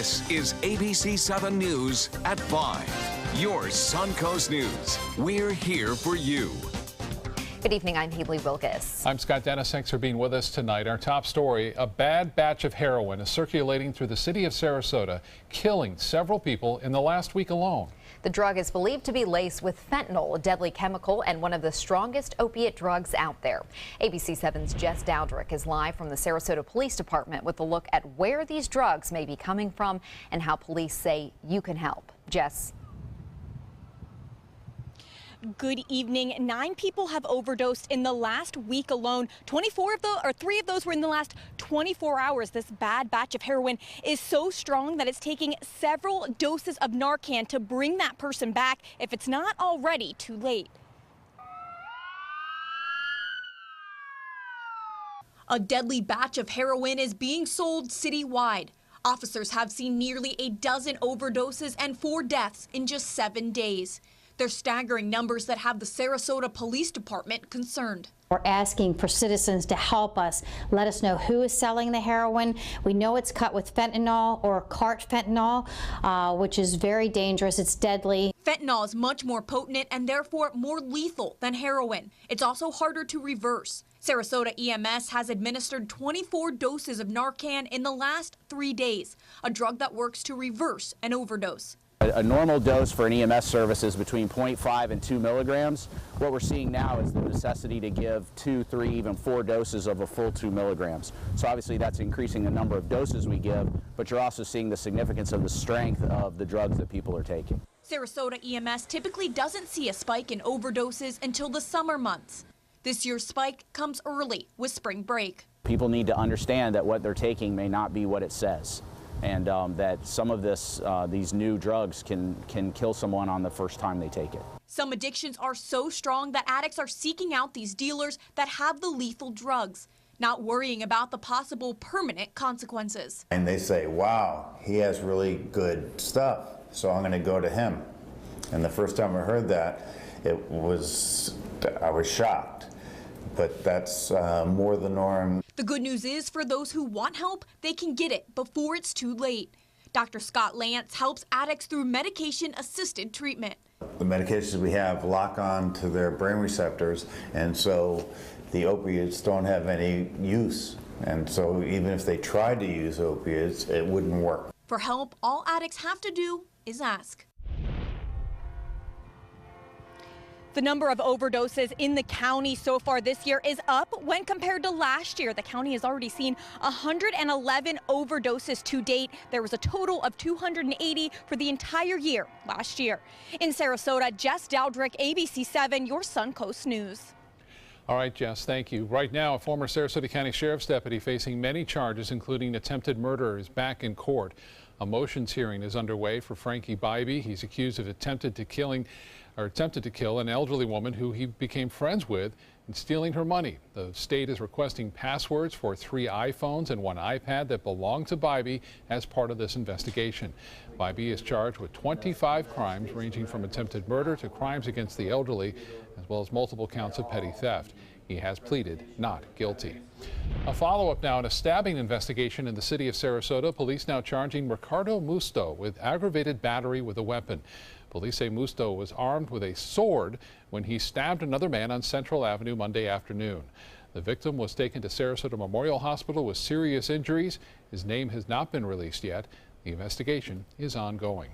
This is ABC7 News at 5. Your Suncoast News. We're here for you. Good evening, I'm Haley Wilkes. I'm Scott Dennis. Thanks for being with us tonight. Our top story, a bad batch of heroin is circulating through the city of Sarasota, killing several people in the last week alone. The drug is believed to be laced with fentanyl, a deadly chemical and one of the strongest opiate drugs out there. ABC7's Jess Dowdrick is live from the Sarasota Police Department with a look at where these drugs may be coming from and how police say you can help. Jess. Good evening. 9 people have overdosed in the last week alone. 3 of those were in the last 24 hours. This bad batch of heroin is so strong that it's taking several doses of Narcan to bring that person back if it's not already too late. A deadly batch of heroin is being sold citywide. Officers have seen nearly a dozen overdoses and 4 deaths in just 7 days. They're staggering numbers that have the Sarasota Police Department concerned. We're asking for citizens to help us, let us know who is selling the heroin. We know it's cut with fentanyl or cart fentanyl, which is very dangerous. It's deadly. Fentanyl is much more potent and therefore more lethal than heroin. It's also harder to reverse. Sarasota EMS has administered 24 doses of Narcan in the last 3 days, a drug that works to reverse an overdose. A normal dose for an EMS service is between 0.5 and 2 milligrams. What we're seeing now is the necessity to give 2, 3, even 4 doses of a full 2 milligrams. So obviously that's increasing the number of doses we give, but you're also seeing the significance of the strength of the drugs that people are taking. Sarasota EMS typically doesn't see a spike in overdoses until the summer months. This year's spike comes early with spring break. People need to understand that what they're taking may not be what it says, and that some of these new drugs can kill someone on the first time they take it. Some addictions are so strong that addicts are seeking out these dealers that have the lethal drugs, not worrying about the possible permanent consequences. And they say, wow, he has really good stuff, so I'm going to go to him. And the first time I heard that, I was shocked. But that's more the norm. The good news is for those who want help, they can get it before it's too late. Dr. Scott Lance helps addicts through medication-assisted treatment. The medications we have lock on to their brain receptors, and so the opiates don't have any use. And so even if they tried to use opiates, it wouldn't work. For help, all addicts have to do is ask. The number of overdoses in the county so far this year is up when compared to last year. The county has already seen 111 overdoses to date. There was a total of 280 for the entire year last year. In Sarasota, Jess Dowdrick, ABC7, your Suncoast News. All right, Jess, thank you. Right now, a former Sarasota County Sheriff's deputy facing many charges, including attempted murder, is back in court. A motions hearing is underway for Frankie Bybee. He's accused of attempted to kill an elderly woman who he became friends with and stealing her money. The state is requesting passwords for 3 iPhones and 1 iPad that belong to Bybee as part of this investigation. Bybee is charged with 25 crimes ranging from attempted murder to crimes against the elderly, as well as multiple counts of petty theft. He has pleaded not guilty. A follow-up now in a stabbing investigation in the city of Sarasota. Police now charging Ricardo Musto with aggravated battery with a weapon. Police say Musto was armed with a sword when he stabbed another man on Central Avenue Monday afternoon. The victim was taken to Sarasota Memorial Hospital with serious injuries. His name has not been released yet. The investigation is ongoing.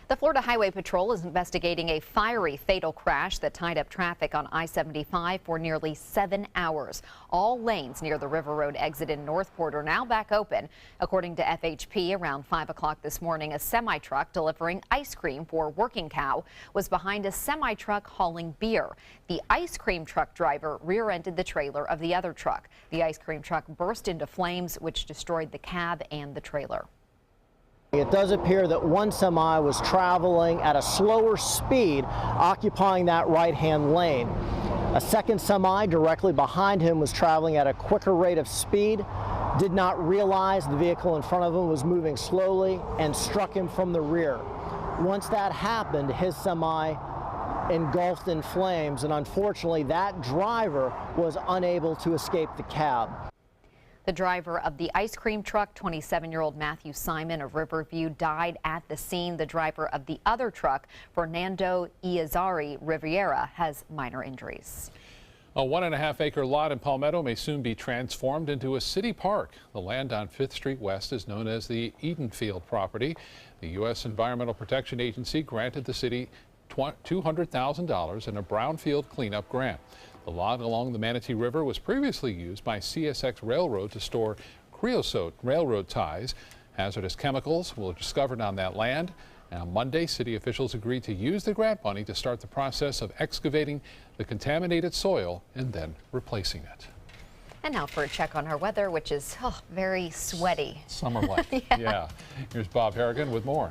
The Florida Highway Patrol is investigating a fiery fatal crash that tied up traffic on I-75 for nearly 7 hours. All lanes near the River Road exit in Northport are now back open. According to FHP, around 5 o'clock this morning, a semi-truck delivering ice cream for Working Cow was behind a semi-truck hauling beer. The ice cream truck driver rear-ended the trailer of the other truck. The ice cream truck burst into flames, which destroyed the cab and the trailer. It does appear that one semi was traveling at a slower speed, occupying that right-hand lane. A second semi directly behind him was traveling at a quicker rate of speed, did not realize the vehicle in front of him was moving slowly, and struck him from the rear. Once that happened, his semi engulfed in flames, and unfortunately that driver was unable to escape the cab. The driver of the ice cream truck, 27-year-old Matthew Simon of Riverview, died at the scene. The driver of the other truck, Fernando Iazari Riviera, has minor injuries. A 1.5-acre lot in Palmetto may soon be transformed into a city park. The land on 5th Street West is known as the Edenfield property. The U.S. Environmental Protection Agency granted the city $200,000 in a brownfield cleanup grant. The lot along the Manatee River was previously used by CSX Railroad to store creosote railroad ties. Hazardous chemicals were discovered on that land. And on Monday, city officials agreed to use the grant money to start the process of excavating the contaminated soil and then replacing it. And now for a check on our weather, which is very sweaty. Summer-like. Yeah. Here's Bob Harrigan with more.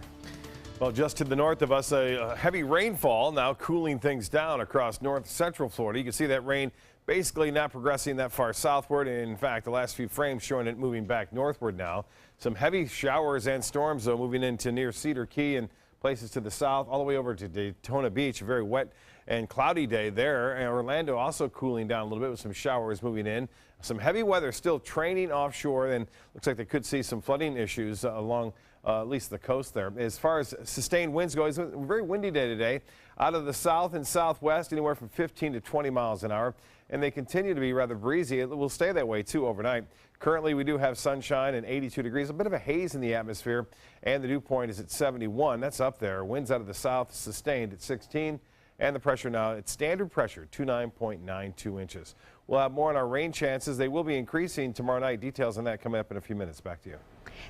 Well, just to the north of us, a heavy rainfall now cooling things down across north central Florida. You can see that rain basically not progressing that far southward. In fact, the last few frames showing it moving back northward now. Some heavy showers and storms, though, moving into near Cedar Key and places to the south, all the way over to Daytona Beach. A very wet and cloudy day there. And Orlando also cooling down a little bit with some showers moving in. Some heavy weather still training offshore, and looks like they could see some flooding issues along at least the coast there. As far as sustained winds go, it's a very windy day today. Out of the south and southwest, anywhere from 15 to 20 miles an hour. And they continue to be rather breezy. It will stay that way, too, overnight. Currently, we do have sunshine and 82 degrees, a bit of a haze in the atmosphere, and the dew point is at 71. That's up there. Winds out of the south sustained at 16, and the pressure now at standard pressure, 29.92 inches. We'll have more on our rain chances. They will be increasing tomorrow night. Details on that coming up in a few minutes. Back to you.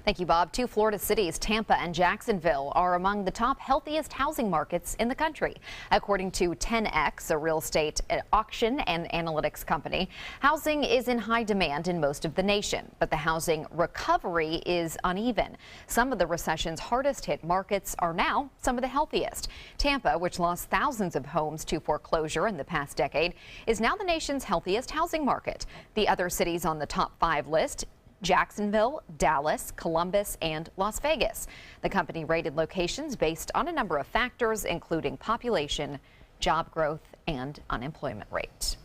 Thank you, Bob. Two Florida cities, Tampa and Jacksonville, are among the top healthiest housing markets in the country. According to 10X, a real estate auction and analytics company, housing is in high demand in most of the nation, but the housing recovery is uneven. Some of the recession's hardest hit markets are now some of the healthiest. Tampa, which lost thousands of homes to foreclosure in the past decade, is now the nation's healthiest housing market. The other cities on the top 5 list: Jacksonville, Dallas, Columbus, and Las Vegas. The company rated locations based on a number of factors, including population, job growth, and unemployment rate.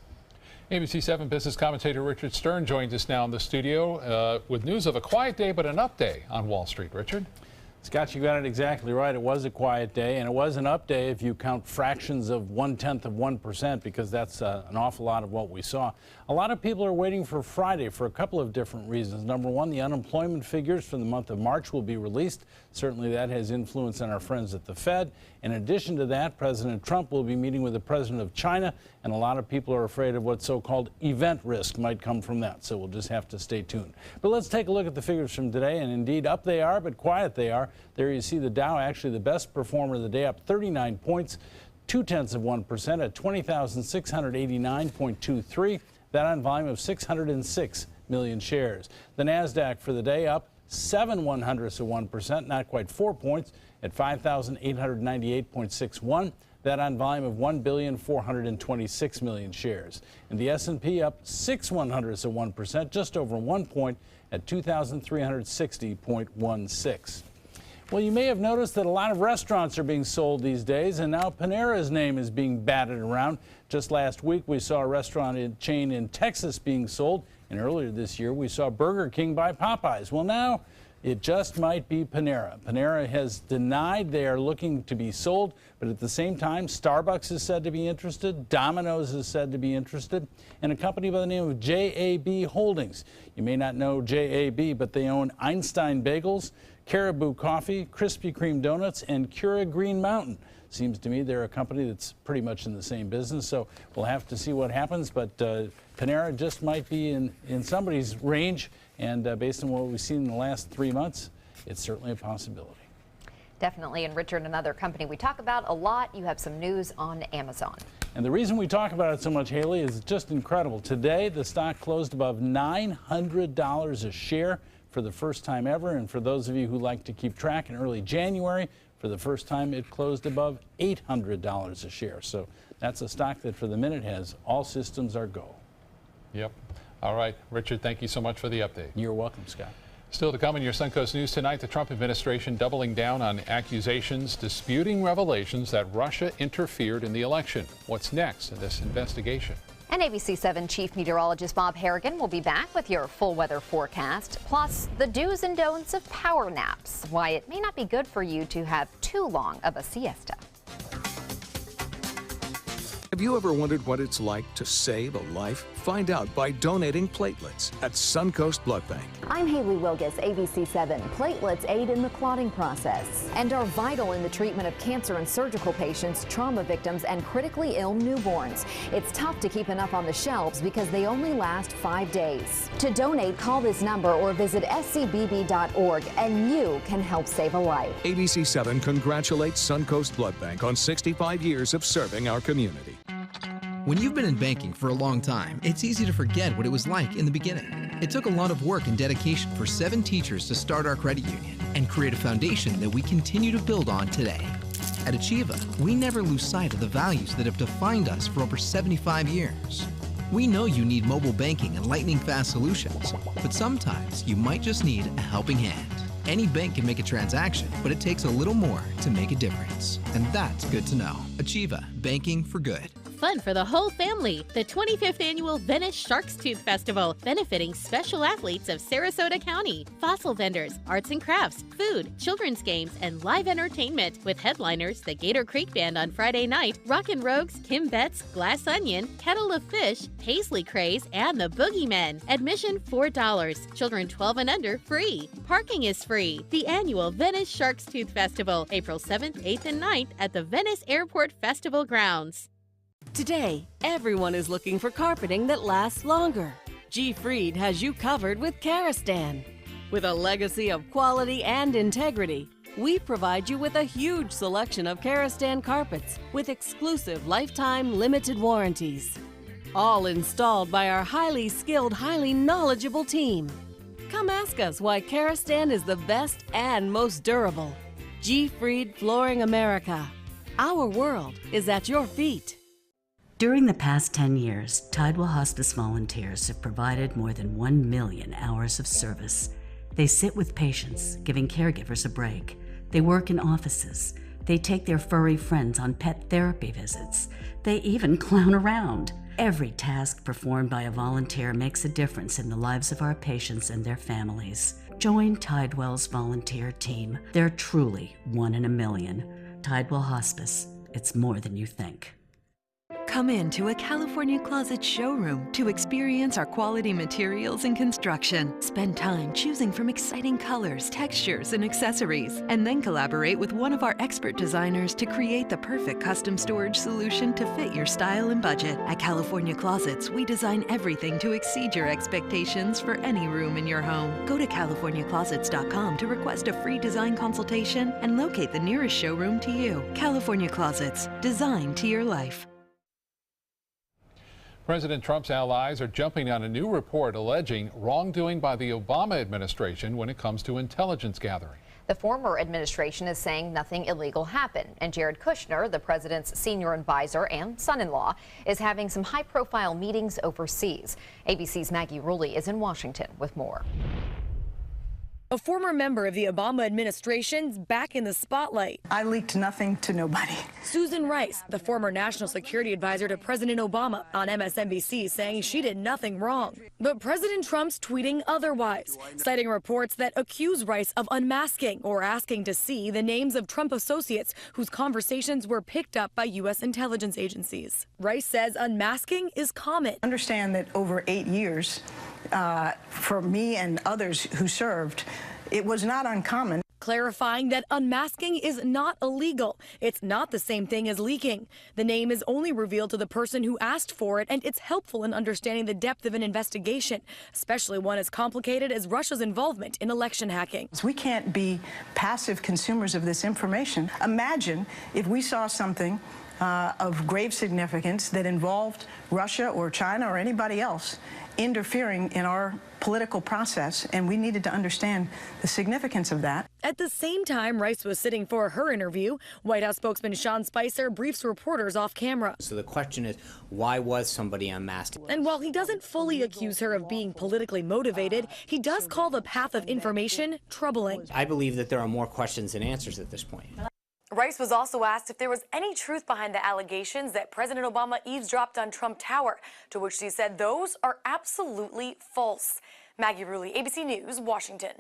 ABC7 business commentator Richard Stern joins us now in the studio with news of a quiet day, but an up day on Wall Street. Richard? Scott, you got it exactly right. It was a quiet day, and it was an up day if you count fractions of 0.1%, because that's an awful lot of what we saw. A lot of people are waiting for Friday for a couple of different reasons. Number one, the unemployment figures for the month of March will be released. Certainly that has influence on our friends at the Fed. In addition to that, President Trump will be meeting with the president of China, and a lot of people are afraid of what so-called event risk might come from that. So we'll just have to stay tuned. But let's take a look at the figures from today, and indeed up they are, but quiet they are. There you see the Dow, actually the best performer of the day, up 39 points, 0.2% at 20,689.23. That on volume of 606 million shares. The NASDAQ for the day up 0.07%, not quite 4 points, at 5,898.61. That on volume of 1,426 million shares. And the S&P up 0.06%, just over 1 point, at 2,360.16. Well, you may have noticed that a lot of restaurants are being sold these days, and now Panera's name is being batted around. Just last week, we saw a restaurant chain in Texas being sold, and earlier this year, we saw Burger King buy Popeyes. Well, now it just might be Panera. Panera has denied they are looking to be sold, but at the same time, Starbucks is said to be interested, Domino's is said to be interested, and a company by the name of JAB Holdings. You may not know JAB, but they own Einstein Bagels, Caribou Coffee, Krispy Kreme Donuts, and Cura Green Mountain. Seems to me they're a company that's pretty much in the same business, so we'll have to see what happens. But Panera just might be in somebody's range, and based on what we've seen in the last 3 months, it's certainly a possibility. Definitely. And Richard, another company we talk about a lot, you have some news on Amazon. And the reason we talk about it so much, Haley, is just incredible. Today, the stock closed above $900 a share for the first time ever. And for those of you who like to keep track, in early January, for the first time, it closed above $800 a share. So that's a stock that for the minute has all systems are go. Yep. All right, Richard, thank you so much for the update. You're welcome, Scott. Still to come in your Suncoast News tonight, the Trump administration doubling down on accusations disputing revelations that Russia interfered in the election. What's next in this investigation? And ABC7 Chief Meteorologist Bob Harrigan will be back with your full weather forecast, plus the do's and don'ts of power naps, why it may not be good for you to have too long of a siesta. Have you ever wondered what it's like to save a life? Find out by donating platelets at Suncoast Blood Bank. I'm Haley Wilgus, ABC7. Platelets aid in the clotting process and are vital in the treatment of cancer and surgical patients, trauma victims, and critically ill newborns. It's tough to keep enough on the shelves because they only last 5 days. To donate, call this number or visit scbb.org and you can help save a life. ABC7 congratulates Suncoast Blood Bank on 65 years of serving our community. When you've been in banking for a long time, it's easy to forget what it was like in the beginning. It took a lot of work and dedication for 7 teachers to start our credit union and create a foundation that we continue to build on today. At Achieva, we never lose sight of the values that have defined us for over 75 years. We know you need mobile banking and lightning-fast solutions, but sometimes you might just need a helping hand. Any bank can make a transaction, but it takes a little more to make a difference. And that's good to know. Achieva, banking for good. Fun for the whole family. The 25th Annual Venice Shark's Tooth Festival, benefiting special athletes of Sarasota County. Fossil vendors, arts and crafts, food, children's games, and live entertainment. With headliners, the Gator Creek Band on Friday night, Rockin' Rogues, Kim Betts, Glass Onion, Kettle of Fish, Paisley Craze, and the Boogeymen. Admission $4. Children 12 and under free. Parking is free. The annual Venice Shark's Tooth Festival, April 7th, 8th, and 9th at the Venice Airport Festival grounds. Today, everyone is looking for carpeting that lasts longer. G. Fried has you covered with Karastan. With a legacy of quality and integrity, we provide you with a huge selection of Karastan carpets with exclusive lifetime limited warranties. All installed by our highly skilled, highly knowledgeable team. Come ask us why Karastan is the best and most durable. G. Fried Flooring America. Our world is at your feet. During the past 10 years, Tidewell Hospice volunteers have provided more than 1 million hours of service. They sit with patients, giving caregivers a break. They work in offices. They take their furry friends on pet therapy visits. They even clown around. Every task performed by a volunteer makes a difference in the lives of our patients and their families. Join Tidewell's volunteer team. They're truly 1 in a million. Tidewell Hospice. It's more than you think. Come into a California Closet showroom to experience our quality materials and construction. Spend time choosing from exciting colors, textures, and accessories, and then collaborate with one of our expert designers to create the perfect custom storage solution to fit your style and budget. At California Closets, we design everything to exceed your expectations for any room in your home. Go to CaliforniaClosets.com to request a free design consultation and locate the nearest showroom to you. California Closets, designed to your life. President Trump's allies are jumping on a new report alleging wrongdoing by the Obama administration when it comes to intelligence gathering. The former administration is saying nothing illegal happened, and Jared Kushner, the president's senior advisor and son-in-law, is having some high-profile meetings overseas. ABC's Maggie Rulli is in Washington with more. A former member of the Obama administration's back in the spotlight. I leaked nothing to nobody. Susan Rice, the former national security advisor to President Obama, on MSNBC saying she did nothing wrong. But President Trump's tweeting otherwise, citing reports that accuse Rice of unmasking or asking to see the names of Trump associates whose conversations were picked up by U.S. intelligence agencies. Rice says unmasking is common. Understand that over 8 years, for me and others who served, it was not uncommon. Clarifying that unmasking is not illegal. It's not the same thing as leaking. The name is only revealed to the person who asked for it, and it's helpful in understanding the depth of an investigation, especially one as complicated as Russia's involvement in election hacking. We can't be passive consumers of this information. Imagine if we saw something of grave significance that involved Russia or China or anybody else interfering in our political process, and we needed to understand the significance of that. At the same time Rice was sitting for her interview, White House spokesman Sean Spicer briefs reporters off camera. So the question is, why was somebody unmasked? And while he doesn't fully accuse her of being politically motivated, he does call the path of information troubling. I believe that there are more questions than answers at this point. Rice was also asked if there was any truth behind the allegations that President Obama eavesdropped on Trump Tower, to which she said those are absolutely false. Maggie Rulli, ABC News, Washington.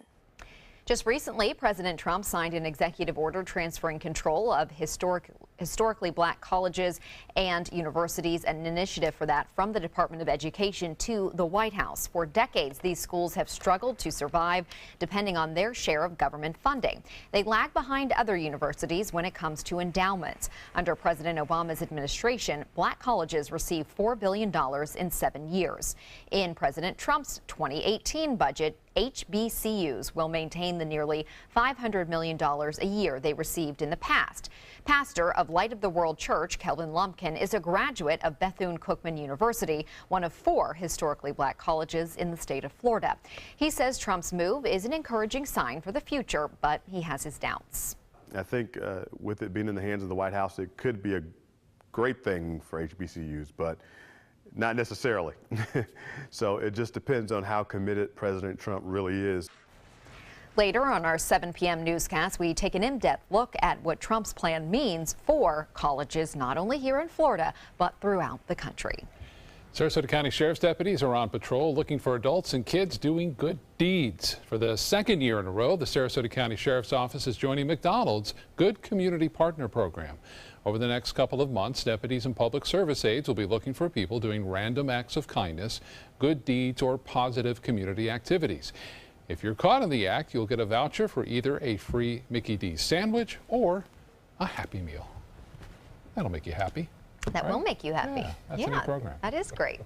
Just recently, President Trump signed an executive order transferring control of historically black colleges and universities, and an initiative for that from the Department of Education to the White House. For decades, these schools have struggled to survive, depending on their share of government funding. They lag behind other universities when it comes to endowments. Under President Obama's administration, black colleges received $4 billion in 7 years. In President Trump's 2018 budget, HBCUs will maintain the nearly $500 million a year they received in the past. Pastor of Light of the World Church, Kelvin Lumpkin, is a graduate of Bethune-Cookman University, one of 4 historically black colleges in the state of Florida. He says Trump's move is an encouraging sign for the future, but he has his doubts. I think with it being in the hands of the White House, it could be a great thing for HBCUs, but not necessarily. So it just depends on how committed President Trump really is. Later on our 7 p.m. newscast, we take an in-depth look at what Trump's plan means for colleges, not only here in Florida, but throughout the country. Sarasota County Sheriff's deputies are on patrol looking for adults and kids doing good deeds. For the 2nd year in a row, the Sarasota County Sheriff's Office is joining McDonald's Good Community Partner Program. Over the next couple of months, deputies and public service aides will be looking for people doing random acts of kindness, good deeds, or positive community activities. If you're caught in the act, you'll get a voucher for either a free Mickey D's sandwich or a Happy Meal. That'll make you happy. That will make you happy. Yeah, that's a new program. That is great.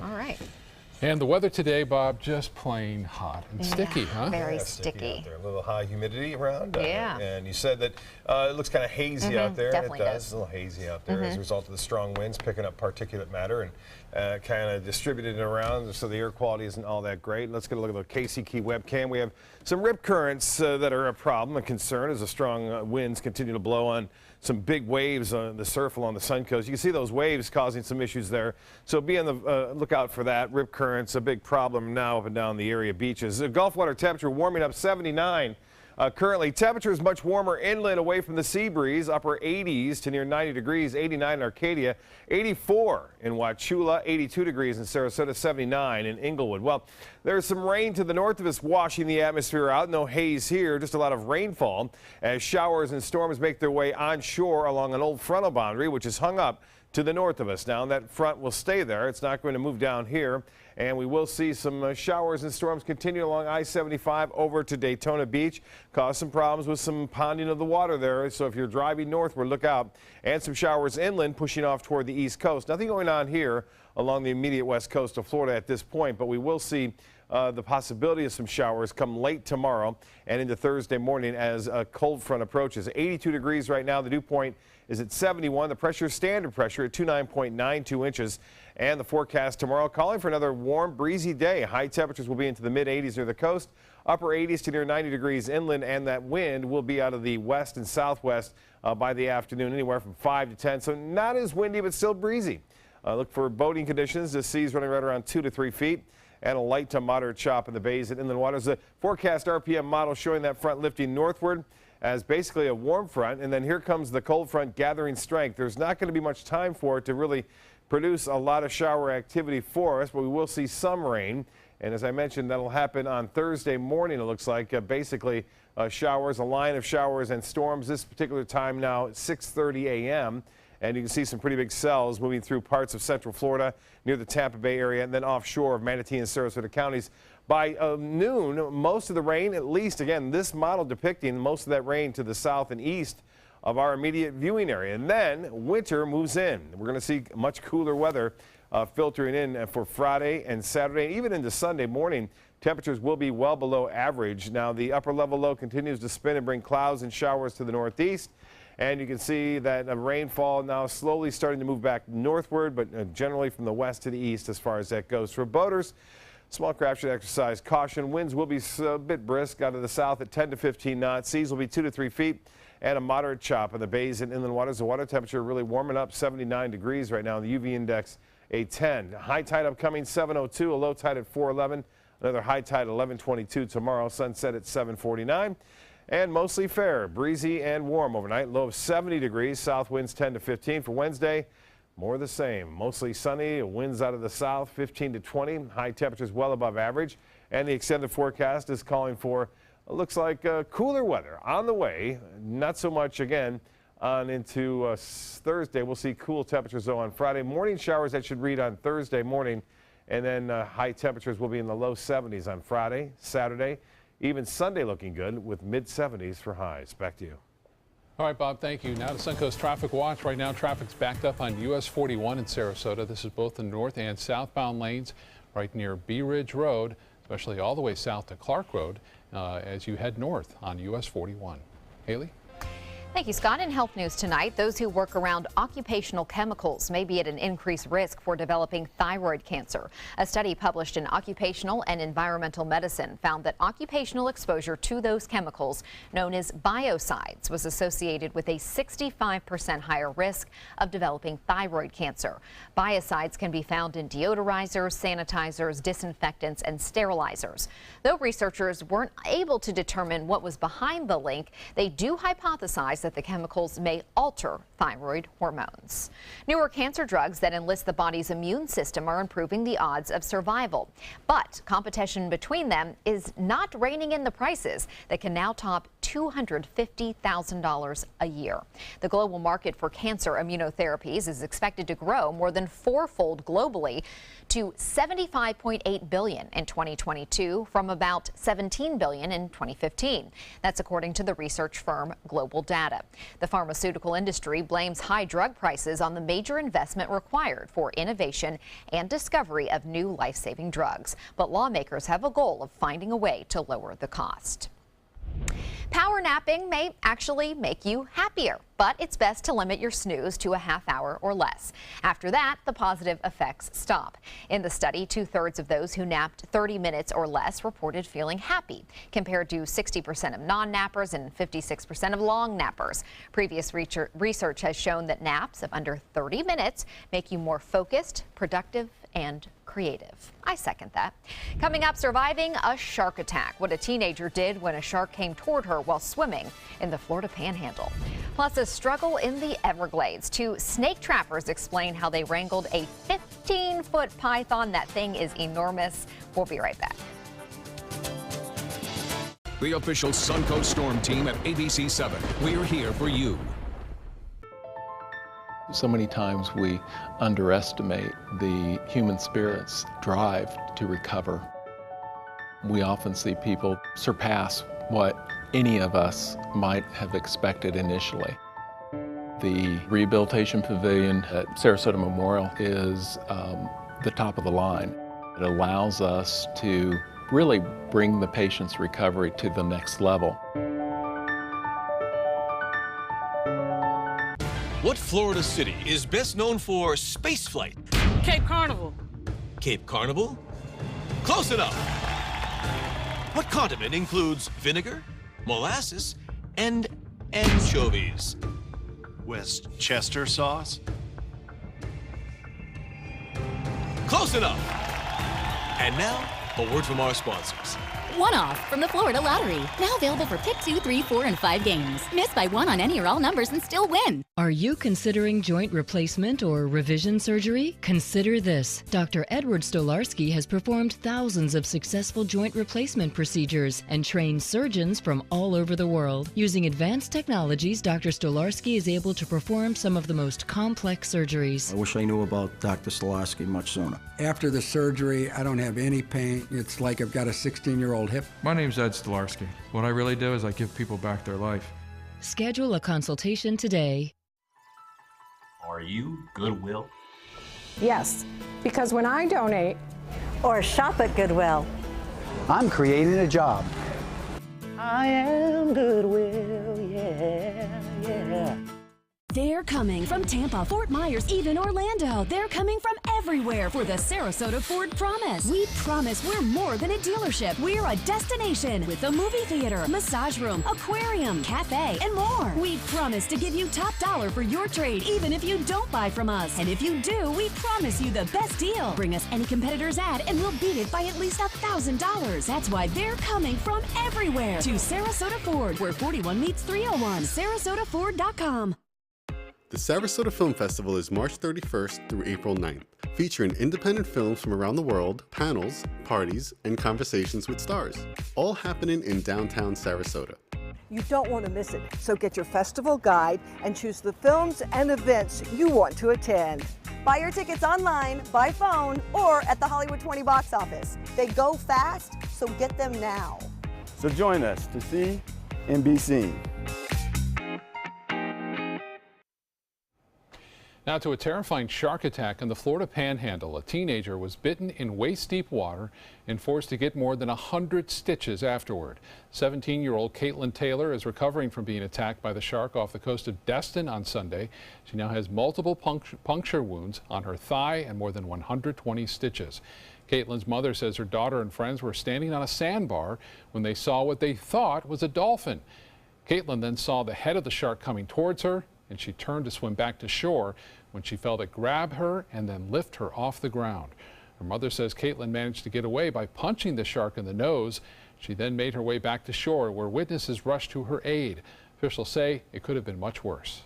All right. And the weather today, Bob, just plain hot and sticky, huh? Very Yeah, sticky. out there. A little high humidity around. Yeah. And you said that it looks kind of hazy out there. Definitely and it does. A little hazy out there as a result of the strong winds picking up particulate matter and kind of distributed it around, so the air quality isn't all that great. Let's get a look at the Casey Key webcam. We have some rip currents that are a problem, a concern, as the strong winds continue to blow on some big waves on the surf along the Sun Coast. You can see those waves causing some issues there. So be on the lookout for that. Rip currents, a big problem now up and down the area beaches. The Gulf water temperature warming up 79. Currently, temperature is much warmer inland away from the sea breeze, upper 80s to near 90 degrees, 89 in Arcadia, 84 in Wauchula, 82 degrees in Sarasota, 79 in Inglewood. Well, there's some rain to the north of us washing the atmosphere out. No haze here, just a lot of rainfall as showers and storms make their way onshore along an old frontal boundary, which is hung up to the north of us. Now, that front will stay there. It's not going to move down here. And we will see some showers and storms continue along I-75 over to Daytona Beach. Cause some problems with some ponding of the water there. So if you're driving northward, look out. And some showers inland pushing off toward the east coast. Nothing going on here along the immediate west coast of Florida at this point, but we will see the possibility of some showers come late tomorrow and into Thursday morning as a cold front approaches. 82 degrees right now. The dew point is at 71. The pressure, standard pressure, at 29.92 inches. And the forecast tomorrow calling for another warm, breezy day. High temperatures will be into the mid-80s near the coast, upper 80s to near 90 degrees inland, and that wind will be out of the west and southwest by the afternoon, anywhere from 5 to 10. So not as windy, but still breezy. Look for boating conditions. The sea's running right around 2 to 3 feet. And a light to moderate chop in the bays and inland waters. The forecast RPM model showing that front lifting northward as basically a warm front. And then here comes the cold front gathering strength. There's not going to be much time for it to really produce a lot of shower activity for us, but we will see some rain. And as I mentioned, that'll happen on Thursday morning, it looks like. Basically showers, a line of showers and storms this particular time now at 6:30 a.m. And you can see some pretty big cells moving through parts of central Florida near the Tampa Bay area and then offshore of Manatee and Sarasota counties. By noon, most of the rain, at least, again, this model depicting most of that rain to the south and east of our immediate viewing area. And then winter moves in. We're going to see much cooler weather filtering in for Friday and Saturday, and even into Sunday morning. Temperatures will be well below average. Now, the upper level low continues to spin and bring clouds and showers to the northeast. And you can see that rainfall now slowly starting to move back northward, but generally from the west to the east as far as that goes. For boaters, small craft should exercise caution. Winds will be a bit brisk out of the south at 10 to 15 knots. Seas will be 2 to 3 feet and a moderate chop in the bays and inland waters. The water temperature really warming up, 79 degrees right now. The UV index a 10. High tide upcoming 7:02, a low tide at 4:11. Another high tide at 11:22 tomorrow. Sunset at 7:49. And mostly fair, breezy and warm overnight. Low of 70 degrees. South winds 10 to 15 for Wednesday. More the same. Mostly sunny. Winds out of the south 15 to 20. High temperatures well above average. And the extended forecast is calling for, looks like cooler weather on the way. Not so much again on into Thursday. We'll see cool temperatures though on Friday. Morning showers that should read on Thursday morning. And then high temperatures will be in the low 70s on Friday, Saturday. Even Sunday looking good with mid-70s for highs. Back to you. All right, Bob, thank you. Now to Suncoast Traffic Watch. Right now, traffic's backed up on US 41 in Sarasota. This is both the north and southbound lanes right near Bee Ridge Road, especially all the way south to Clark Road as you head north on US 41. Haley? Thank you, Scott. In health news tonight, those who work around occupational chemicals may be at an increased risk for developing thyroid cancer. A study published in Occupational and Environmental Medicine found that occupational exposure to those chemicals, known as biocides, was associated with a 65% higher risk of developing thyroid cancer. Biocides can be found in deodorizers, sanitizers, disinfectants, and sterilizers. Though researchers weren't able to determine what was behind the link, they do hypothesize that the chemicals may alter thyroid hormones. Newer cancer drugs that enlist the body's immune system are improving the odds of survival. But competition between them is not reining in the prices that can now top $250,000 a year. The global market for cancer immunotherapies is expected to grow more than fourfold globally to $75.8 billion in 2022 from about $17 billion in 2015. That's according to the research firm Global Data. The pharmaceutical industry blames high drug prices on the major investment required for innovation and discovery of new life-saving drugs. But lawmakers have a goal of finding a way to lower the cost. Power napping may actually make you happier, but it's best to limit your snooze to a half hour or less. After that, the positive effects stop. In the study, 2/3 of those who napped 30 minutes or less reported feeling happy, compared to 60% of non-nappers and 56% of long nappers. Previous research has shown that naps of under 30 minutes make you more focused, productive, and creative. I second that. Coming up, surviving a shark attack. What a teenager did when a shark came toward her while swimming in the Florida Panhandle. Plus, a struggle in the Everglades. Two snake trappers explain how they wrangled a 15-foot python. That thing is enormous. We'll be right back. The official Suncoast Storm team at ABC7. We're here for you. So many times we underestimate the human spirit's drive to recover. We often see people surpass what any of us might have expected initially. The Rehabilitation Pavilion at Sarasota Memorial is the top of the line. It allows us to really bring the patient's recovery to the next level. What Florida city is best known for spaceflight? Cape Carnival. Cape Carnival? Close enough. What condiment includes vinegar, molasses, and anchovies? Westchester sauce. Close enough. And now, a word from our sponsors. One-off from the Florida Lottery. Now available for pick 2, 3, 4, and 5 games. Miss by one on any or all numbers and still win. Are you considering joint replacement or revision surgery? Consider this. Dr. Edward Stolarski has performed thousands of successful joint replacement procedures and trained surgeons from all over the world. Using advanced technologies, Dr. Stolarski is able to perform some of the most complex surgeries. I wish I knew about Dr. Stolarski much sooner. After the surgery, I don't have any pain. It's like I've got a 16-year-old hip. My name's Ed Stolarski. What I really do is I give people back their life. Schedule a consultation today. Are you Goodwill? Yes, because when I donate or shop at Goodwill, I'm creating a job. I am Goodwill, yeah, yeah. There They're coming from Tampa, Fort Myers, even Orlando. They're coming from everywhere for the Sarasota Ford Promise. We promise we're more than a dealership. We're a destination with a movie theater, massage room, aquarium, cafe, and more. We promise to give you top dollar for your trade, even if you don't buy from us. And if you do, we promise you the best deal. Bring us any competitor's ad and we'll beat it by at least $1,000. That's why they're coming from everywhere to Sarasota Ford, where 41 meets 301. SarasotaFord.com. The Sarasota Film Festival is March 31st through April 9th, featuring independent films from around the world, panels, parties, and conversations with stars, all happening in downtown Sarasota. You don't want to miss it, so get your festival guide and choose the films and events you want to attend. Buy your tickets online, by phone, or at the Hollywood 20 box office. They go fast, so get them now. So join us to see and be seen. Now to a terrifying shark attack in the Florida Panhandle. A teenager was bitten in waist-deep water and forced to get more than 100 stitches afterward. 17-year-old Caitlin Taylor is recovering from being attacked by the shark off the coast of Destin on Sunday. She now has multiple puncture wounds on her thigh and more than 120 stitches. Caitlin's mother says her daughter and friends were standing on a sandbar when they saw what they thought was a dolphin. Caitlin then saw the head of the shark coming towards her, and she turned to swim back to shore when she felt it grab her and then lift her off the ground. Her mother says Caitlin managed to get away by punching the shark in the nose. She then made her way back to shore, where witnesses rushed to her aid. Officials say it could have been much worse.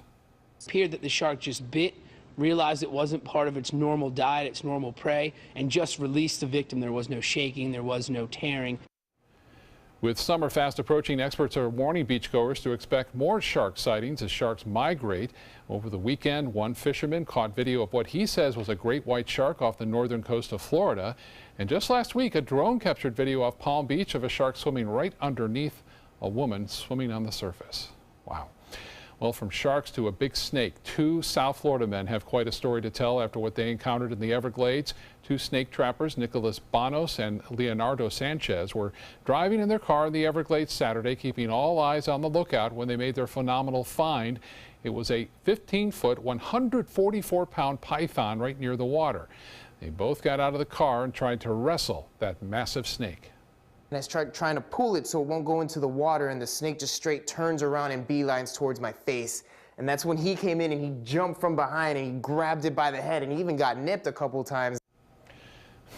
It appeared that the shark just bit, realized it wasn't part of its normal diet, its normal prey, and just released the victim. There was no shaking, there was no tearing. With summer fast approaching, experts are warning beachgoers to expect more shark sightings as sharks migrate. Over the weekend, one fisherman caught video of what he says was a great white shark off the northern coast of Florida. And just last week, a drone captured video off Palm Beach of a shark swimming right underneath a woman swimming on the surface. Wow. Well, from sharks to a big snake, two South Florida men have quite a story to tell after what they encountered in the Everglades. Two snake trappers, Nicholas Bonos and Leonardo Sanchez, were driving in their car in the Everglades Saturday, keeping all eyes on the lookout when they made their phenomenal find. It was a 15-foot, 144-pound python right near the water. They both got out of the car and tried to wrestle that massive snake. And I started trying to pull it so it won't go into the water, and the snake just straight turns around and beelines towards my face. And that's when he came in and he jumped from behind and he grabbed it by the head, and he even got nipped a couple times.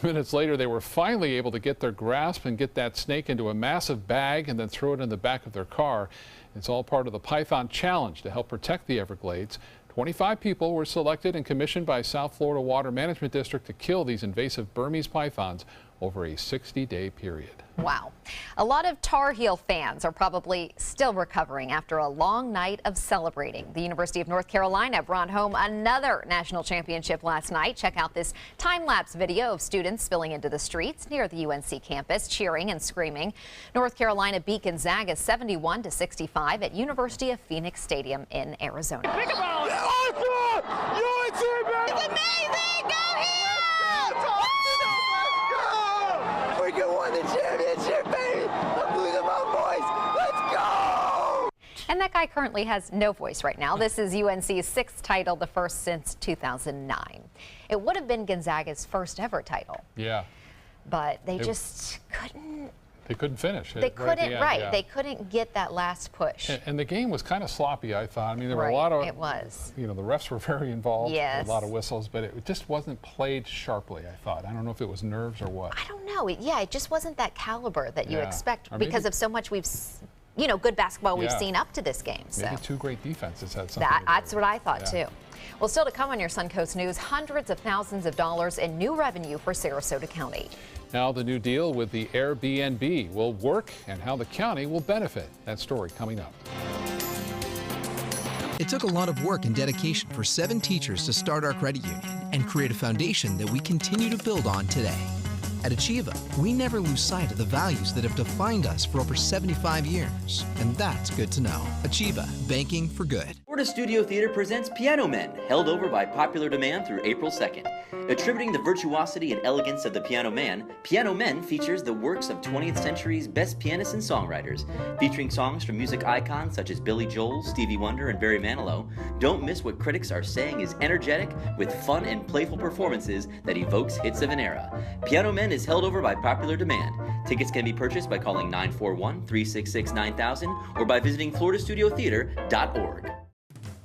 Minutes later, they were finally able to get their grasp and get that snake into a massive bag and then throw it in the back of their car. It's all part of the Python Challenge to help protect the Everglades. 25 people were selected and commissioned by South Florida Water Management District to kill these invasive Burmese pythons over a 60-day period. Wow. A lot of Tar Heel fans are probably still recovering after a long night of celebrating. The University of North Carolina brought home another national championship last night. Check out this time-lapse video of students spilling into the streets near the UNC campus, cheering and screaming. North Carolina beat Gonzaga 71-65 at University of Phoenix Stadium in Arizona. Think about it. UNC, baby! It's amazing! Go here! We can win the championship, baby! I'm losing my voice! Let's go! And that guy currently has no voice right now. This is UNC's sixth title, the first since 2009. It would have been Gonzaga's first ever title. Yeah. But they just couldn't. They couldn't finish. They couldn't, right. Yeah. They couldn't get that last push. And the game was kind of sloppy, I thought. I mean, there were Right, a lot of, it was. You know, the refs were very involved. Yes. A lot of whistles, but it just wasn't played sharply, I thought. I don't know if it was nerves or what. I don't know. Yeah, it just wasn't that caliber that you Yeah. expect Or because maybe- of so much you know, good basketball we've Yeah. seen up to this game. Maybe So two great defenses had something to do that's with what it. I thought Yeah. too. Well, still to come on your Suncoast News, hundreds of thousands of dollars in new revenue for Sarasota County. Now the new deal with the Airbnb will work and how the county will benefit. That story coming up. It took a lot of work and dedication for 7 teachers to start our credit union and create a foundation that we continue to build on today. At Achieva, we never lose sight of the values that have defined us for over 75 years. And that's good to know. Achieva, banking for good. Florida Studio Theater presents Piano Men, held over by popular demand through April 2nd. Attributing the virtuosity and elegance of the Piano Man, Piano Men features the works of 20th century's best pianists and songwriters. Featuring songs from music icons such as Billy Joel, Stevie Wonder, and Barry Manilow, don't miss what critics are saying is energetic with fun and playful performances that evokes hits of an era. Piano Men is held over by popular demand. Tickets can be purchased by calling 941-366-9000 or by visiting floridastudiotheater.org.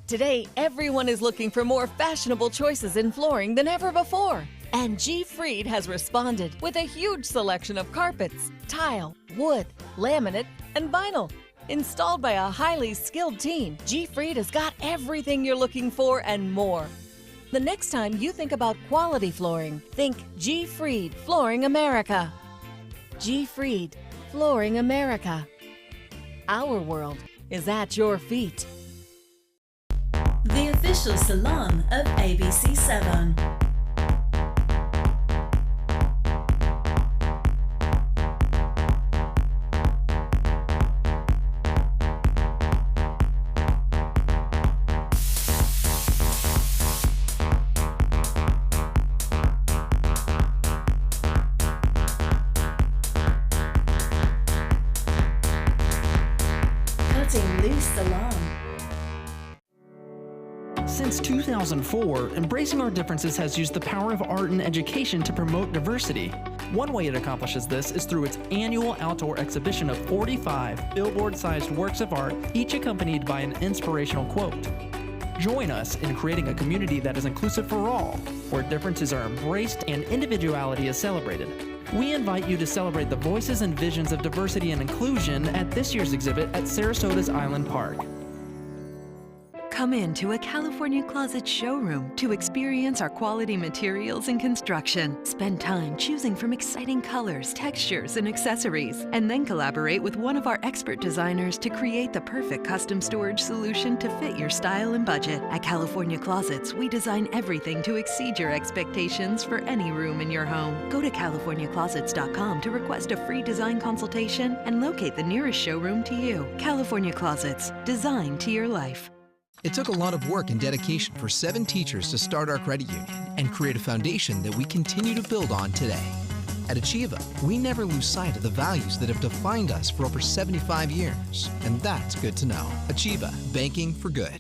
Today, everyone is looking for more fashionable choices in flooring than ever before. And G. Fried has responded with a huge selection of carpets, tile, wood, laminate, and vinyl. Installed by a highly skilled team, G. Fried has got everything you're looking for and more. The next time you think about quality flooring, think G. Fried Flooring America. G. Fried Flooring America. Our world is at your feet. The official salon of ABC7. Cutting Loose Salon. Since 2004, Embracing Our Differences has used the power of art and education to promote diversity. One way it accomplishes this is through its annual outdoor exhibition of 45 billboard-sized works of art, each accompanied by an inspirational quote. Join us in creating a community that is inclusive for all, where differences are embraced and individuality is celebrated. We invite you to celebrate the voices and visions of diversity and inclusion at this year's exhibit at Sarasota's Island Park. Come into a California Closet showroom to experience our quality materials and construction. Spend time choosing from exciting colors, textures, and accessories, and then collaborate with one of our expert designers to create the perfect custom storage solution to fit your style and budget. At California Closets, we design everything to exceed your expectations for any room in your home. Go to CaliforniaClosets.com to request a free design consultation and locate the nearest showroom to you. California Closets, designed to your life. It took a lot of work and dedication for 7 teachers to start our credit union and create a foundation that we continue to build on today. At Achieva, we never lose sight of the values that have defined us for over 75 years, and that's good to know. Achieva, banking for good.